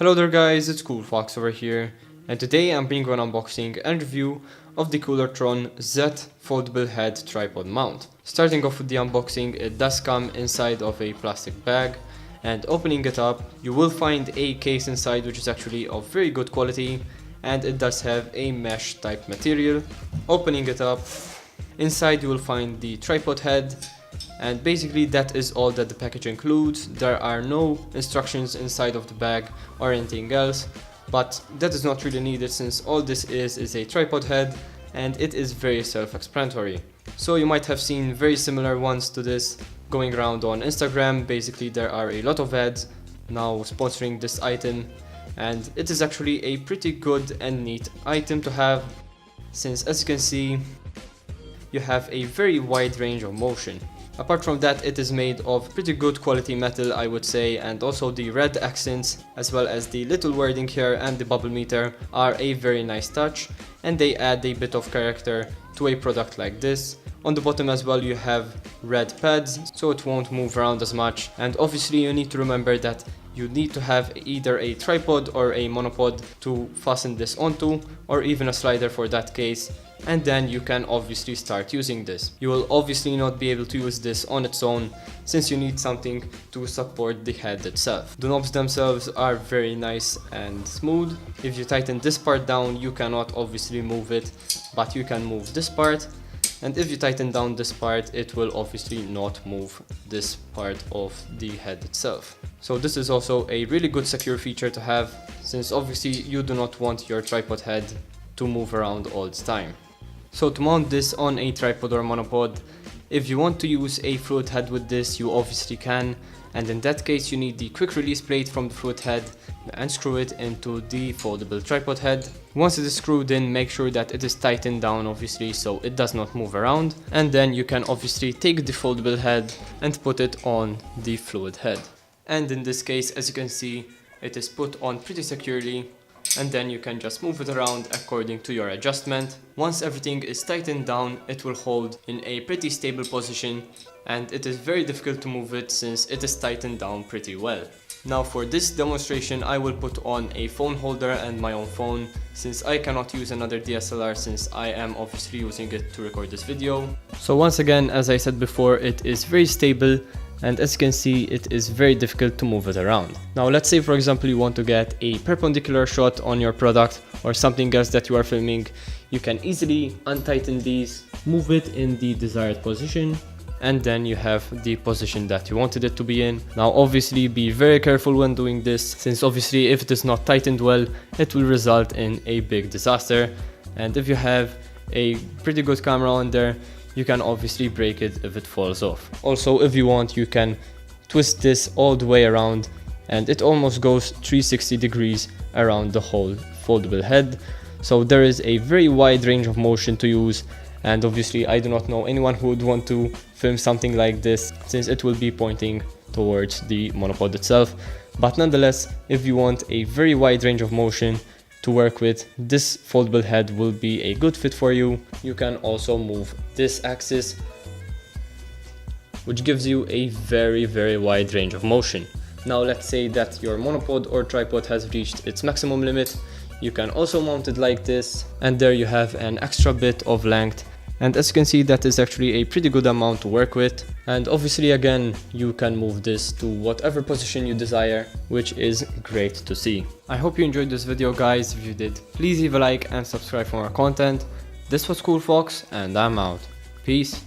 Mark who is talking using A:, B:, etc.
A: Hello there guys, it's CoolFox over here, and today I'm bringing an unboxing and review of the Koolertron Z foldable head tripod mount. Starting off with the unboxing, it does come inside of a plastic bag, and opening it up you will find a case inside which is actually of very good quality, and it does have a mesh type material. Opening it up, inside you will find the tripod head, and basically that is all that the package includes. There are no instructions inside of the bag or anything else, but that is not really needed since all this is a tripod head and it is very self-explanatory. So you might have seen very similar ones to this going around on Instagram. Basically there are a lot of ads now sponsoring this item, and it is actually a pretty good and neat item to have, since as you can see you have a very wide range of motion. Apart from that, it is made of pretty good quality metal, I would say, and also the red accents as well as the little wording here and the bubble meter are a very nice touch, and they add a bit of character to a product like this. On the bottom as well you have red pads, so it won't move around as much, and obviously you need to remember that you need to have either a tripod or a monopod to fasten this onto, or even a slider for that case, and then you can obviously start using this. You will obviously not be able to use this on its own since you need something to support the head itself. The knobs themselves are very nice and smooth. If you tighten this part down you cannot obviously move it, but you can move this part, and if you tighten down this part it will obviously not move this part of the head itself. So this is also a really good secure feature to have, since obviously you do not want your tripod head to move around all the time. So to mount this on a tripod or monopod, if you want to use a fluid head with this you obviously can, and in that case you need the quick release plate from the fluid head and screw it into the foldable tripod head. Once it is screwed in, make sure that it is tightened down obviously so it does not move around, and then you can obviously take the foldable head and put it on the fluid head. And in this case, as you can see, it is put on pretty securely, and then you can just move it around according to your adjustment. Once everything is tightened down it will hold in a pretty stable position, and it is very difficult to move it since it is tightened down pretty well. Now for this demonstration I will put on a phone holder and my own phone, since I cannot use another DSLR since I am obviously using it to record this video. So once again, as I said before, it is very stable, and as you can see it is very difficult to move it around. Now let's say for example you want to get a perpendicular shot on your product or something else that you are filming. You can easily untighten these, move it in the desired position, and then you have the position that you wanted it to be in. Now obviously be very careful when doing this, since obviously if it is not tightened well it will result in a big disaster, and if you have a pretty good camera on there you can obviously break it if it falls off. Also if you want you can twist this all the way around and it almost goes 360 degrees around the whole foldable head, so there is a very wide range of motion to use. And obviously I do not know anyone who would want to film something like this since it will be pointing towards the monopod itself, but nonetheless if you want a very wide range of motion to work with, this foldable head will be a good fit for you. You can also move this axis, which gives you a very wide range of motion. Now let's say that your monopod or tripod has reached its maximum limit, you can also mount it like this, and there you have an extra bit of length, and as you can see that is actually a pretty good amount to work with. And obviously again you can move this to whatever position you desire, which is great to see. I hope you enjoyed this video guys. If you did, please leave a like and subscribe for more content. This was CoolFox and I'm out. Peace.